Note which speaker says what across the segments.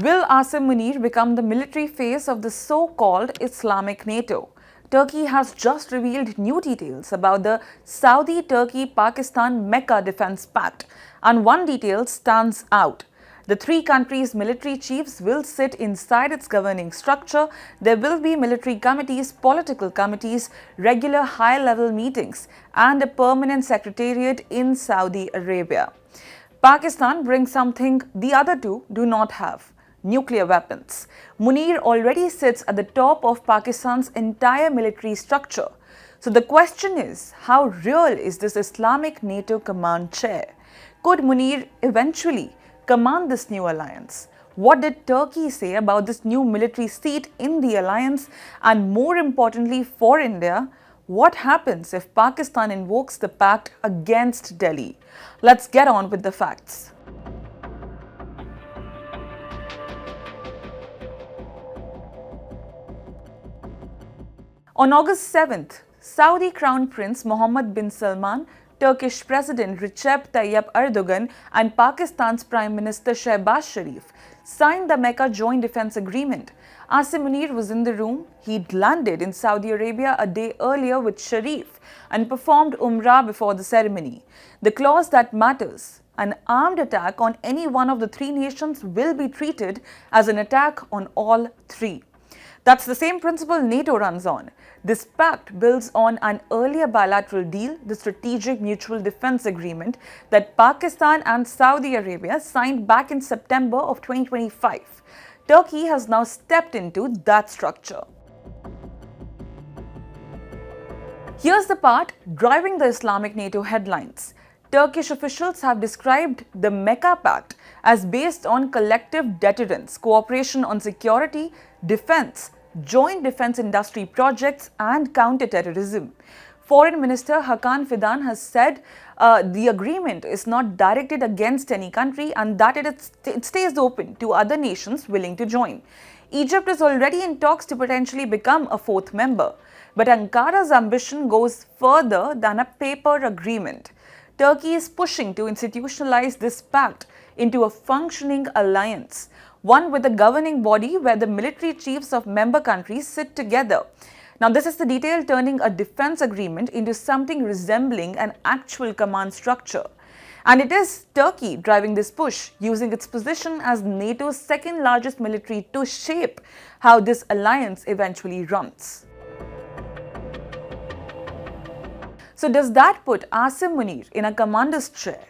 Speaker 1: Will Asim Munir become the military face of the so-called Islamic NATO? Turkey has just revealed new details about the Saudi-Turkey-Pakistan Mecca Defense Pact, and one detail stands out. The three countries' military chiefs will sit inside its governing structure. There will be military committees, political committees, regular high-level meetings, and a permanent secretariat in Saudi Arabia. Pakistan brings something the other two do not have: nuclear weapons. Munir already sits at the top of Pakistan's entire military structure. So the question is, how real is this Islamic NATO command chair? Could Munir eventually command this new alliance? What did Turkey say about this new military seat in the alliance? And more importantly for India, what happens if Pakistan invokes the pact against Delhi? Let's get on with the facts. On August 7th, Saudi Crown Prince Mohammed bin Salman, Turkish President Recep Tayyip Erdogan, and Pakistan's Prime Minister Shehbaz Sharif signed the Mecca Joint Defense Agreement. Asim Munir was in the room. He'd landed in Saudi Arabia a day earlier with Sharif and performed Umrah before the ceremony. The clause that matters: an armed attack on any one of the three nations will be treated as an attack on all three. That's the same principle NATO runs on. This pact builds on an earlier bilateral deal, the Strategic Mutual Defense Agreement, that Pakistan and Saudi Arabia signed back in September of 2025. Turkey has now stepped into that structure. Here's the part driving the Islamic NATO headlines. Turkish officials have described the Mecca Pact as based on collective deterrence, cooperation on security, defense, joint defense industry projects, and counter-terrorism. Foreign Minister Hakan Fidan has said the agreement is not directed against any country and that it stays open to other nations willing to join. Egypt is already in talks to potentially become a fourth member, but Ankara's ambition goes further than a paper agreement. Turkey is pushing to institutionalize this pact into a functioning alliance, one with a governing body where the military chiefs of member countries sit together. Now, this is the detail turning a defense agreement into something resembling an actual command structure. And it is Turkey driving this push, using its position as NATO's second largest military to shape how this alliance eventually runs. So does that put Asim Munir in a commander's chair?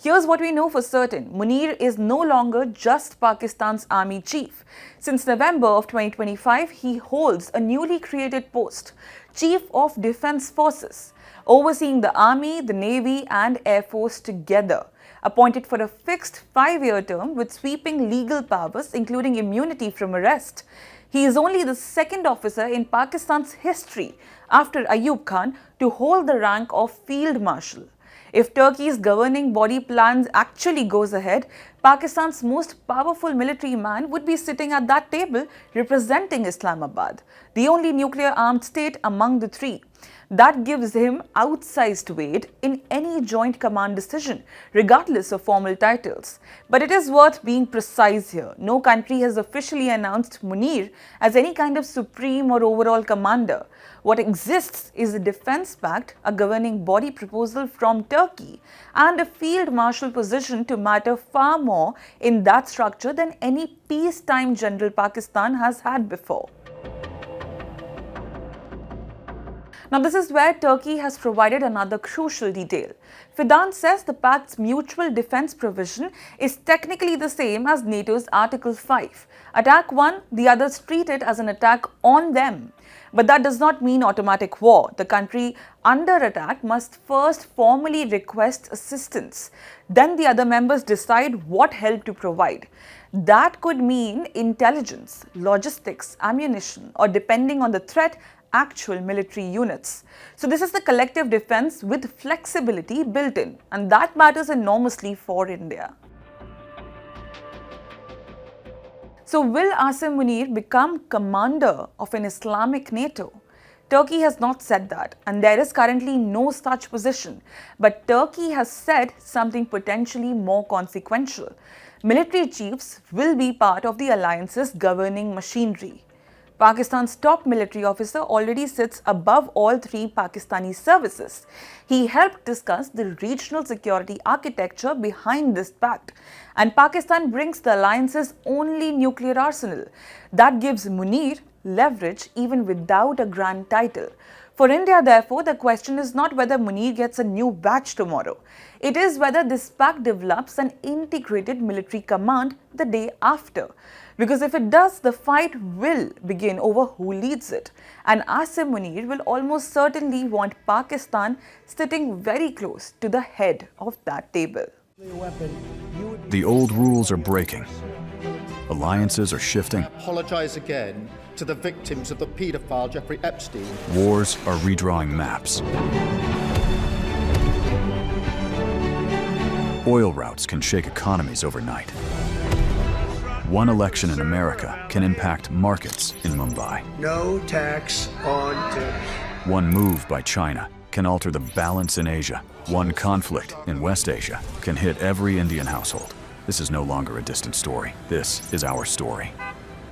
Speaker 1: Here's what we know for certain: Munir is no longer just Pakistan's army chief. Since November of 2025, he holds a newly created post, Chief of Defense Forces, overseeing the Army, the Navy, and Air Force together. Appointed for a fixed 5-year term with sweeping legal powers, including immunity from arrest. He is only the second officer in Pakistan's history, after Ayub Khan, to hold the rank of Field Marshal. If Turkey's governing body plans actually goes ahead, Pakistan's most powerful military man would be sitting at that table representing Islamabad, the only nuclear-armed state among the three. That gives him outsized weight in any joint command decision, regardless of formal titles. But it is worth being precise here. No country has officially announced Munir as any kind of supreme or overall commander. What exists is a defense pact, a governing body proposal from Turkey, and a field marshal position to matter far more in that structure than any peacetime general Pakistan has had before. Now, this is where Turkey has provided another crucial detail. Fidan says the pact's mutual defense provision is technically the same as NATO's Article 5. Attack one, the others treat it as an attack on them. But that does not mean automatic war. The country under attack must first formally request assistance. Then the other members decide what help to provide. That could mean intelligence, logistics, ammunition, or depending on the threat, actual military units. So this is the collective defense with flexibility built in, and that matters enormously for India. So will Asim Munir become commander of an Islamic NATO? Turkey has not said that, and there is currently no such position. But Turkey has said something potentially more consequential. Military chiefs will be part of the alliance's governing machinery. Pakistan's top military officer already sits above all three Pakistani services. He helped discuss the regional security architecture behind this pact. And Pakistan brings the alliance's only nuclear arsenal. That gives Munir leverage even without a grand title. For India, therefore, the question is not whether Munir gets a new badge tomorrow. It is whether this pact develops an integrated military command the day after. Because if it does, the fight will begin over who leads it. And Asim Munir will almost certainly want Pakistan sitting very close to the head of that table.
Speaker 2: The old rules are breaking. Alliances are shifting.
Speaker 3: Apologize again to the victims of the paedophile Jeffrey Epstein.
Speaker 2: Wars are redrawing maps. Oil routes can shake economies overnight. One election in America can impact markets in Mumbai.
Speaker 4: No tax on tips.
Speaker 2: One move by China can alter the balance in Asia. One conflict in West Asia can hit every Indian household. This is no longer a distant story. This is our story.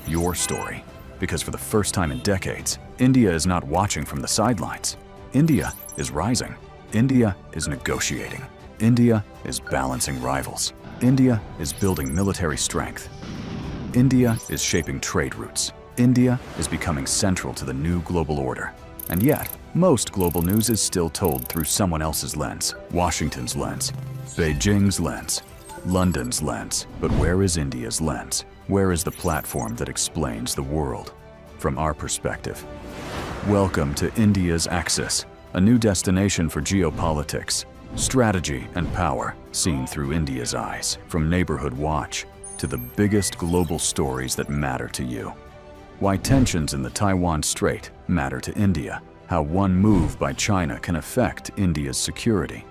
Speaker 2: Your story. Because for the first time in decades, India is not watching from the sidelines. India is rising. India is negotiating. India is balancing rivals. India is building military strength. India is shaping trade routes. India is becoming central to the new global order. And yet, most global news is still told through someone else's lens. Washington's lens, Beijing's lens, London's lens. But where is India's lens? Where is the platform that explains the world from our perspective? Welcome to India's Axis, a new destination for geopolitics, strategy and power seen through India's eyes. From Neighborhood Watch to the biggest global stories that matter to you. Why tensions in the Taiwan Strait matter to India. How one move by China can affect India's security.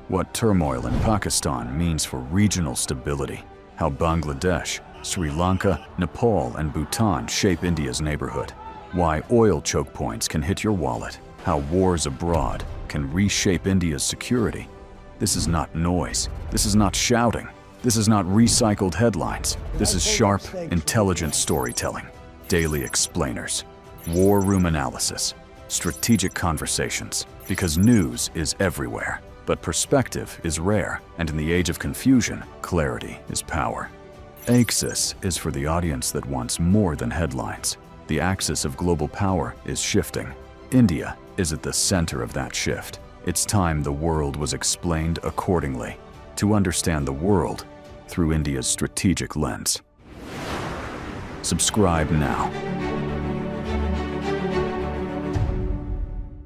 Speaker 2: What turmoil in Pakistan means for regional stability. How Bangladesh, Sri Lanka, Nepal, and Bhutan shape India's neighborhood. Why oil choke points can hit your wallet. How wars abroad can reshape India's security. This is not noise. This is not shouting. This is not recycled headlines. This is sharp, intelligent storytelling. Daily explainers, war room analysis, strategic conversations. Because news is everywhere, but perspective is rare. And in the age of confusion, clarity is power. Axis is for the audience that wants more than headlines. The axis of global power is shifting. India is at the center of that shift. It's time the world was explained accordingly. To understand the world through India's strategic lens. Subscribe now.